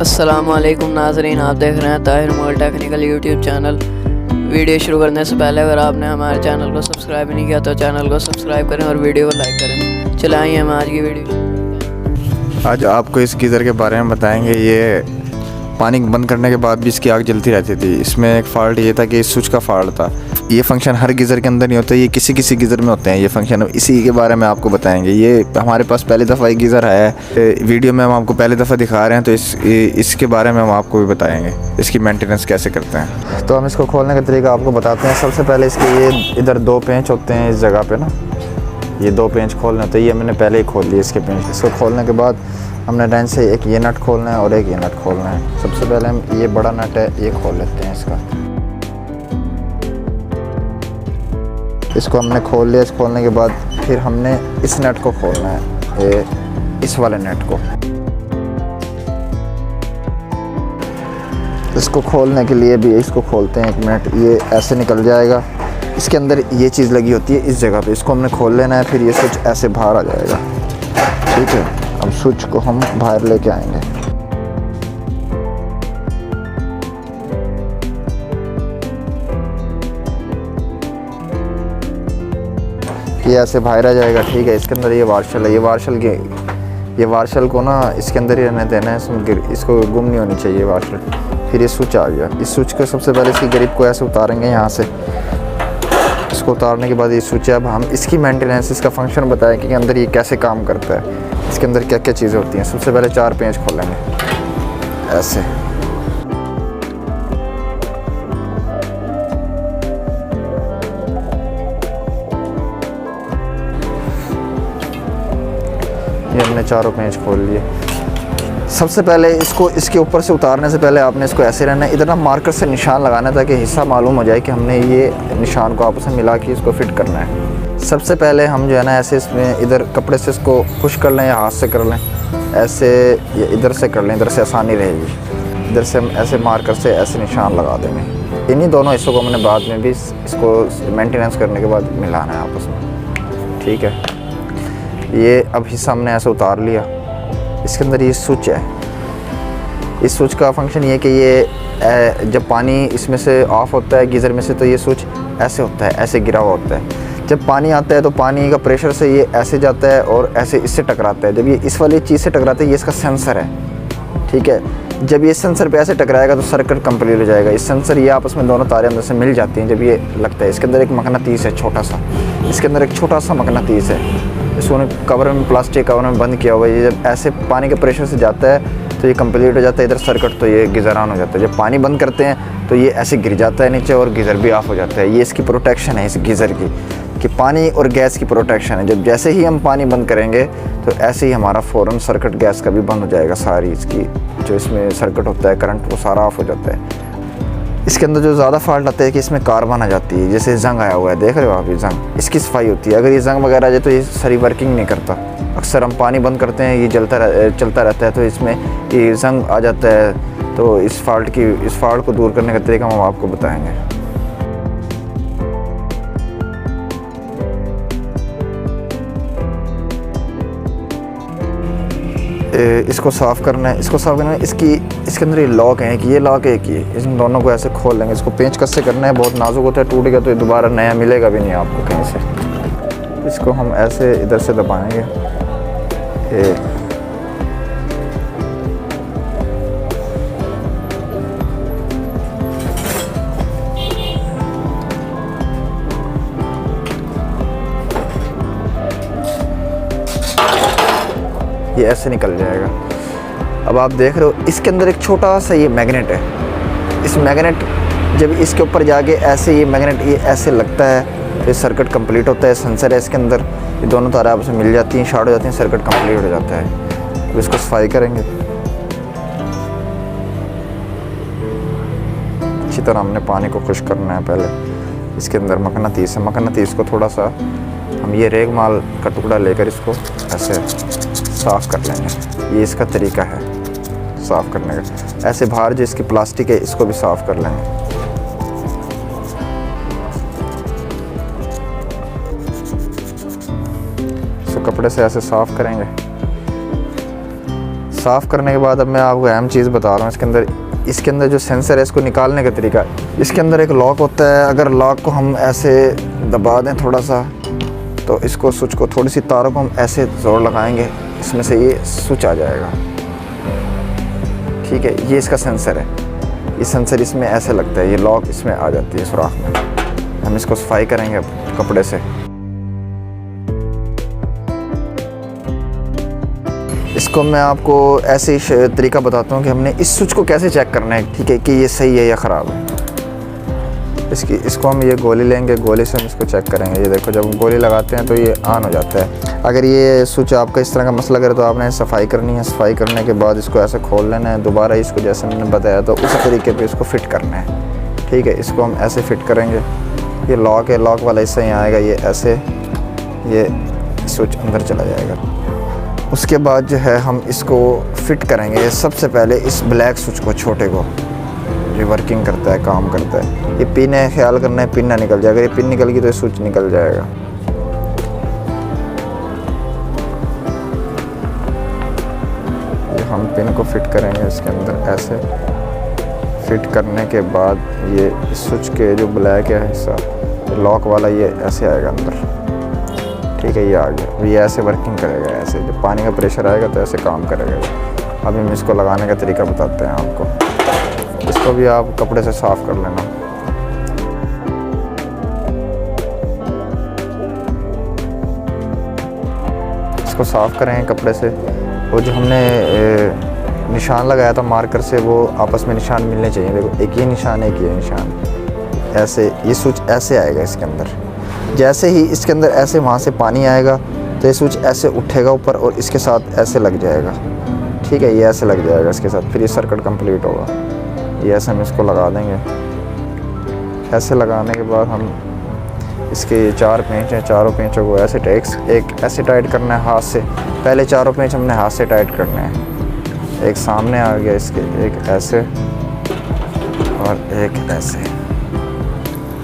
अस्सलामुअलैकुम नाज़रीन, आप देख रहे हैं Tahir mobile technical YouTube channel. Video शुरू करने से पहले अगर आपने हमारे चैनल को सब्सक्राइब नहीं किया तो चैनल को सब्सक्राइब करें और वीडियो को लाइक करें। चलिए आइए हम आज की वीडियो। आज आपको इस गीज़र के बारे में बताएंगे। ये पानी बंद करने के बाद भी इसकी आग जलती रहती थी। इसमें एक फ़ॉल्ट ये था कि इस स्विच का फ़ॉल्ट था। ये फंक्शन हर गीज़र के अंदर नहीं होता, ये किसी किसी गीज़र में होते हैं ये फंक्शन। इसी के बारे में आपको बताएंगे। ये हमारे पास पहली दफ़ा ये गीज़र है, वीडियो में हम आपको पहली दफ़ा दिखा रहे हैं, तो इसके बारे में हम आपको भी बताएंगे इसकी मेंटेनेंस कैसे करते हैं। तो हम इसको खोलने का तरीका आपको बताते हैं। सबसे पहले इसके ये इधर 2 पेंच होते हैं इस जगह पे ना, ये 2 पेंच खोलने होते हैं। ये मैंने पहले ही खोल लिए इसके पेंच। इसको खोलने के बाद हमने रेंच से एक ये नट खोलना है और एक ये नट खोलना है। सबसे पहले हम ये बड़ा नट है ये खोल लेते हैं इसका। इसको हमने खोल लिया। इस खोलने के बाद फिर हमने इस नट को खोलना है, ये इस वाले नट को। इसको खोलने के लिए भी इसको खोलते हैं 1 मिनट। ये ऐसे निकल जाएगा। इसके अंदर ये चीज़ लगी होती है इस जगह पे, इसको हमने खोल लेना है। फिर ये स्विच ऐसे बाहर आ जाएगा। ठीक है, अब स्विच को हम बाहर लेके आएंगे। ये ऐसे बाहर आ जाएगा। ठीक है, इसके अंदर ये वार्शल है। ये वार्शल को ना इसके अंदर ही रहने देना है, इसको गुम नहीं होनी चाहिए वार्शल। फिर ये स्विच आ गया। इस स्विच को सबसे पहले इसकी ग्रिप को ऐसे उतारेंगे यहाँ से। इसको उतारने के बाद ये स्विच है। अब हम इसकी मेंटेनेंस, इसका फंक्शन बताएं कि अंदर ये कैसे काम करता है, इसके अंदर क्या क्या चीज़ें होती हैं। सबसे पहले 4 पेंच खोलेंगे ऐसे। ये हमने 4 पेंच खोल लिए। सबसे पहले इसको इसके ऊपर से उतारने से पहले आपने इसको ऐसे रहना है, इधर ना मार्कर से निशान लगाना है ताकि हिस्सा मालूम हो जाए कि हमने ये निशान को आपस में मिला के इसको फिट करना है। सबसे पहले हम जो है ना ऐसे इसमें इधर कपड़े से इसको खुश कर लें या हाथ से कर लें, ऐसे ये इधर से कर लें, इधर से आसानी रहेगी। इधर से हम ऐसे मार्कर से ऐसे निशान लगा देंगे। इन्हीं दोनों हिस्सों को मैंने बाद में भी इसको मेंटेनेंस करने के बाद मिलाना है आपस में। ठीक है, ये अब हिस्सा हमने ऐसे उतार लिया। इसके अंदर ये स्विच है। इस स्विच का फंक्शन ये कि ये जब पानी इसमें से ऑफ होता है गीज़र में से, तो ये स्विच ऐसे होता है, ऐसे गिरा हुआ होता है। जब पानी आता है तो पानी का प्रेशर से ये ऐसे जाता है और ऐसे इससे टकराता है। जब ये इस वाली चीज़ से टकराता है, ये इसका सेंसर है। ठीक है, जब ये सेंसर पे ऐसे टकराएगा तो सर्किट कंप्लीट हो जाएगा। इस सेंसर ये आपस में दोनों तारें अंदर से मिल जाती हैं जब ये लगता है। इसके अंदर एक मकनातीस है छोटा सा, इसके अंदर एक छोटा सा मकनातीस है। इसको कवर में, प्लास्टिक कवर में बंद किया हुआ है। ये जब ऐसे पानी के प्रेशर से जाता है तो ये कंप्लीट हो जाता है इधर सर्किट, तो ये गीज़र ऑन हो जाता है। जब पानी बंद करते हैं तो ये ऐसे गिर जाता है नीचे और गीज़र भी ऑफ हो जाता है। ये इसकी प्रोटेक्शन है इस गीज़र की, कि पानी और गैस की प्रोटेक्शन है। जब जैसे ही हम पानी बंद करेंगे तो ऐसे ही हमारा फ़ौरन सर्किट गैस का भी बंद हो जाएगा। सारी इसकी जो इसमें सर्किट होता है करंट, वो सारा ऑफ हो जाता है। इसके अंदर जो ज़्यादा फॉल्ट आता है कि इसमें कार्बन आ जाती है, जैसे जंग आया हुआ है, देख रहे हो आप, ये जंग, इसकी सफाई होती है। अगर ये जंग वगैरह आ जाए तो ये सारी वर्किंग नहीं करता। अक्सर हम पानी बंद करते हैं, ये चलता रहता है, तो इसमें ये जंग आ जाता है। तो इस फॉल्ट को दूर करने का तरीका हम आपको बताएंगे। इसको साफ़ करना है। इसके अंदर ये लॉक है कि ये लॉक है कि इन दोनों को ऐसे खोल लेंगे। इसको पेंचकस से करना है, बहुत नाजुक होता है, टूट गया तो ये दोबारा नया मिलेगा भी नहीं आपको कहीं से। इसको हम ऐसे इधर से दबाएंगे। ये ऐसे निकल जाएगा। अब आप देख रहे हो इसके अंदर एक छोटा सा ये मैग्नेट है। इस मैग्नेट जब इसके ऊपर जाके ऐसे ये मैग्नेट ये ऐसे लगता है तो सर्किट कंप्लीट होता है। सेंसर है इसके अंदर, ये दोनों तारें आपस में मिल जाती हैं, शॉर्ट हो जाती हैं, सर्किट कंप्लीट हो जाता है। अब इसको सफाई करेंगे। अच्छी तरह हमने पानी को खुश करना है। पहले इसके अंदर मकनातीस है, मकनातीस को थोड़ा सा हम ये रेगमाल का टुकड़ा लेकर इसको ऐसे साफ़ कर लेंगे। ये इसका तरीका है साफ़ करने का। ऐसे बाहर जो इसकी प्लास्टिक है इसको भी साफ़ कर लेंगे। इसको कपड़े से ऐसे साफ़ करेंगे। साफ़ करने के बाद अब मैं आपको अहम चीज़ बता रहा हूँ। इसके अंदर जो सेंसर है इसको निकालने का तरीका, इसके अंदर एक लॉक होता है। अगर लॉक को हम ऐसे दबा दें थोड़ा सा, तो इसको स्विच को थोड़ी सी तारों को हम ऐसे जोर लगाएंगे, इसमें से ये स्विच आ जाएगा। ठीक है, ये इसका सेंसर है। ये सेंसर इसमें ऐसे लगता है, ये लॉक इसमें आ जाती है सुराख में। हम इसको सफाई करेंगे कपड़े से। इसको मैं आपको ऐसे ही तरीका बताता हूँ कि हमने इस स्विच को कैसे चेक करना है, ठीक है, कि ये सही है या ख़राब है। इसको हम ये गोली लेंगे, गोली से हम इसको चेक करेंगे। ये देखो, जब हम गोली लगाते हैं तो ये ऑन हो जाता है। अगर ये स्विच आपका इस तरह का मसला करे तो आपने सफाई करनी है। सफाई करने के बाद इसको ऐसे खोल लेना है, दोबारा इसको जैसे मैंने बताया तो उसी तरीके पे इसको फ़िट करना है। ठीक है, इसको हम ऐसे फ़िट करेंगे। ये लॉक है, लॉक वाला हिस्सा यहाँ आएगा, ये ऐसे ये स्विच अंदर चला जाएगा। उसके बाद जो है हम इसको फ़िट करेंगे सबसे पहले इस ब्लैक स्विच को, छोटे को, जो वर्किंग करता है, काम करता है। ये पिन है, ख्याल करना है पिन ना निकल जाए। अगर ये पिन निकल गई तो ये स्विच निकल जाएगा। ये हम पिन को फिट करेंगे इसके अंदर ऐसे। फिट करने के बाद ये स्विच के जो ब्लैक है हिस्सा, लॉक वाला, ये ऐसे आएगा अंदर। ठीक है, ये आ गया। ये ऐसे वर्किंग करेगा, ऐसे जब पानी का प्रेशर आएगा तो ऐसे काम करेगा। अभी हम इसको लगाने का तरीका बताते हैं आपको। इसको भी आप कपड़े से साफ़ कर लेना। इसको साफ़ करेंगे कपड़े से। वो जो हमने निशान लगाया था मार्कर से, वो आपस में निशान मिलने चाहिए। देखो, एक ये निशान है, एक ये निशान। ऐसे ये स्विच ऐसे आएगा इसके अंदर। जैसे ही इसके अंदर ऐसे वहाँ से पानी आएगा तो ये स्विच ऐसे उठेगा ऊपर और इसके साथ ऐसे लग जाएगा। ठीक है, ये ऐसे लग जाएगा इसके साथ, फिर ये सर्किट कंप्लीट होगा। ये ऐसे हम इसको लगा देंगे। ऐसे लगाने के बाद हम इसके 4 पेंच हैं, चारों पेंचों को ऐसे एक ऐसे टाइट करना है हाथ से। पहले चारों पेंच हमने हाथ से टाइट करने हैं। एक सामने आ गया इसके, एक ऐसे और एक ऐसे।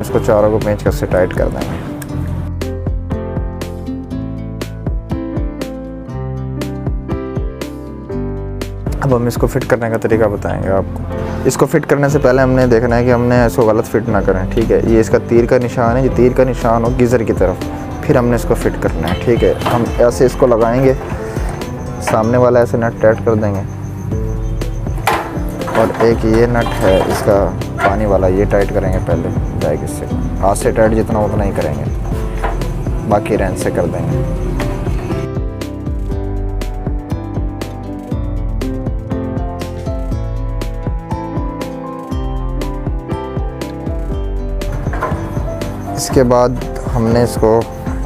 इसको चारों को पेंच से टाइट कर देंगे। अब हम इसको फिट करने का तरीका बताएंगे आपको। इसको फिट करने से पहले हमने देखना है कि हमने इसको गलत फिट ना करें। ठीक है, ये इसका तीर का निशान है, ये तीर का निशान हो गीज़र की तरफ, फिर हमने इसको फिट करना है। ठीक है, हम ऐसे इसको लगाएंगे, सामने वाला ऐसे नट टाइट कर देंगे और एक ये नट है इसका पानी वाला, ये टाइट करेंगे पहले जाएगी इससे। हाथ से टाइट जितना उतना ही करेंगे, बाकी रेंच से कर देंगे। इसके बाद हमने इसको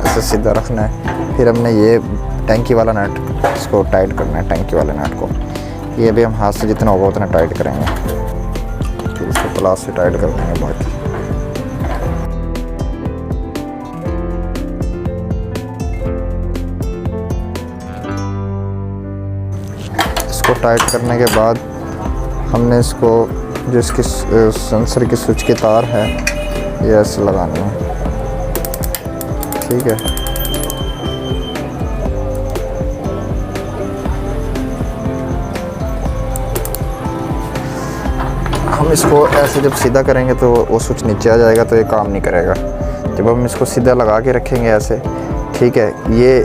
ऐसे सीधा रखना है। फिर हमने ये टैंकी वाला नट इसको टाइट करना है, टैंकी वाले नट को। ये भी हम हाथ से जितना होगा उतना टाइट करेंगे। फिर इसको प्लास से टाइट कर देंगे बाकी। इसको टाइट करने के बाद हमने इसको जो इसकी सेंसर की स्विच की तार है ये ऐसे लगानी है। ठीक है, हम इसको ऐसे जब सीधा करेंगे तो वो स्विच नीचे आ जाएगा, तो ये काम नहीं करेगा। जब हम इसको सीधा लगा के रखेंगे ऐसे, ठीक है, ये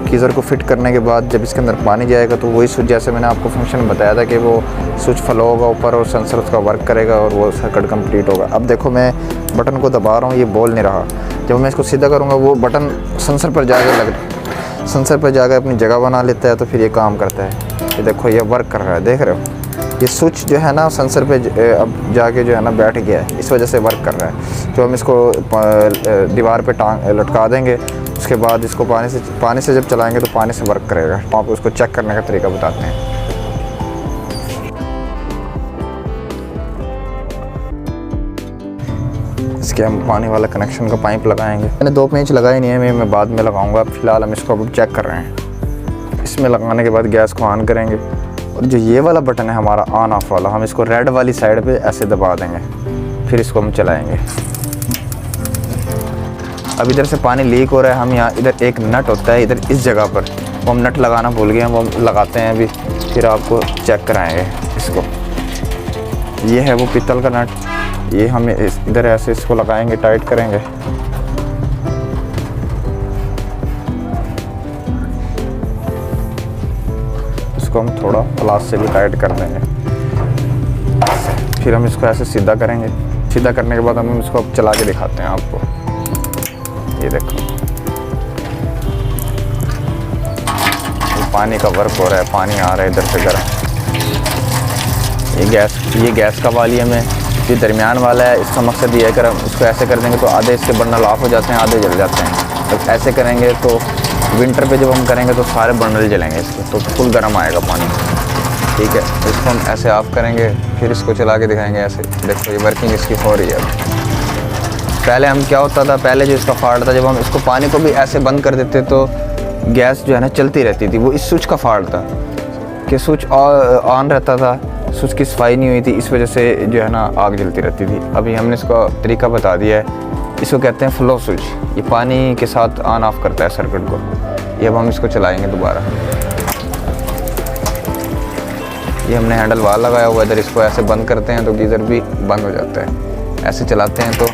गीज़र को फिट करने के बाद जब इसके अंदर पानी जाएगा तो वही स्विच, जैसे मैंने आपको फंक्शन बताया था कि वो स्विच फ्लो होगा ऊपर और सेंसर उसका वर्क करेगा और वो सर्किट कंप्लीट होगा। अब देखो, मैं बटन को दबा रहा हूँ, ये बोल नहीं रहा। जब मैं इसको सीधा करूँगा वो बटन सेंसर पर जाकर अपनी जगह बना लेता है, तो फिर ये काम करता है। ये देखो, ये वर्क कर रहा है, देख रहे हो। ये स्विच जो है ना सेंसर पे अब जाके जो है ना बैठ गया है, इस वजह से वर्क कर रहा है। तो हम इसको दीवार पे लटका देंगे। उसके बाद इसको पानी से जब चलाएंगे तो पानी से वर्क करेगा। तो आप उसको चेक करने का तरीका बताते हैं। इसके हम पानी वाला कनेक्शन का पाइप लगाएंगे। मैंने 2 पेंच लगाए नहीं है, मैं बाद में लगाऊंगा। फिलहाल हम इसको अब चेक कर रहे हैं। इसमें लगाने के बाद गैस को ऑन करेंगे और जो ये वाला बटन है हमारा ऑन ऑफ वाला, हम इसको रेड वाली साइड पे ऐसे दबा देंगे, फिर इसको हम चलाएंगे। अब इधर से पानी लीक हो रहा है, हम यहाँ इधर एक नट होता है इधर इस जगह पर, वो हम नट लगाना भूल गए हैं, वो हम लगाते हैं अभी, फिर आपको चेक कराएंगे इसको। ये है वो पीतल का नट, ये हम इधर ऐसे इसको लगाएंगे, टाइट करेंगे। इसको हम थोड़ा प्लास से भी टाइट कर देंगे। फिर हम इसको ऐसे सीधा करेंगे। सीधा करने के बाद हम इसको अब चला के दिखाते हैं आपको। ये देखो, ये पानी का वर्क हो रहा है, पानी आ रहा है इधर से गर्म। ये गैस का वॉल्यूम है, ये दरमियान वाला है। इसका मकसद ये है कि हम इसको ऐसे कर देंगे तो आधे इसके बर्नल ऑफ हो जाते हैं, आधे जल जाते हैं। तो ऐसे करेंगे तो विंटर पे जब हम करेंगे तो सारे बर्नल जलेंगे इसके, तो फुल गर्म आएगा पानी। ठीक है, इसको हम ऐसे ऑफ करेंगे, फिर इसको चला के दिखाएंगे ऐसे। देखो ये वर्किंग इसकी हो रही है। पहले हम क्या होता था, पहले जो इसका फॉल्ट था, जब हम इसको पानी को भी ऐसे बंद कर देते तो गैस जो है ना चलती रहती थी। वो इस स्विच का फॉल्ट था कि स्विच ऑन रहता था, स्विच की सफाई नहीं हुई थी, इस वजह से जो है ना आग जलती रहती थी। अभी हमने इसका तरीका बता दिया है, इसको कहते हैं फ्लो स्विच। ये पानी के साथ ऑन ऑफ करता है सर्किट को। ये अब हम इसको चलाएंगे दोबारा। ये हमने हैंडल वाल लगाया हुआ है इधर, इसको ऐसे बंद करते हैं तो गीज़र भी बंद हो जाता है। ऐसे चलाते हैं तो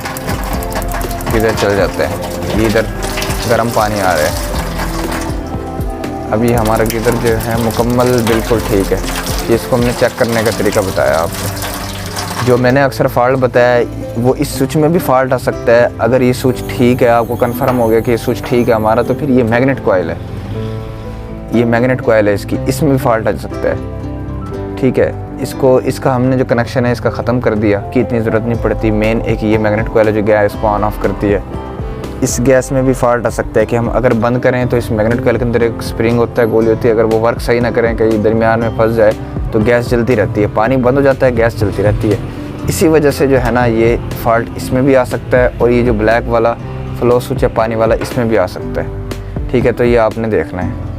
गीज़र चल जाता है। ये इधर गर्म पानी आ रहा है। अभी हमारा गीज़र जो है मुकम्मल बिल्कुल ठीक है। ये इसको हमने चेक करने का तरीका बताया आपको। जो मैंने अक्सर फॉल्ट बताया वो इस स्विच में भी फॉल्ट आ सकता है। अगर ये स्विच ठीक है, आपको कंफर्म हो गया कि ये स्विच ठीक है हमारा, तो फिर ये मैग्नेट कॉइल है, ये मैग्नेट कॉइल है इसकी, इसमें भी फॉल्ट आ सकता है। ठीक है, इसका हमने जो कनेक्शन है इसका ख़त्म कर दिया कि इतनी ज़रूरत नहीं पड़ती। मेन एक ये मैग्नेट कॉइल है जो गैस को ऑन ऑफ करती है। इस गैस में भी फॉल्ट आ सकता है कि हम अगर बंद करें तो इस मैग्नेट कॉइल के अंदर एक स्प्रिंग होता है, गोली होती है, अगर वो वर्क सही ना करें, कहीं दरमियान में फंस जाए तो गैस जलती रहती है। पानी बंद हो जाता है, गैस चलती रहती है। इसी वजह से जो है ना ये फॉल्ट इसमें भी आ सकता है, और ये जो ब्लैक वाला फ्लो स्विच है पानी वाला, इसमें भी आ सकता है। ठीक है, तो ये आपने देखना है।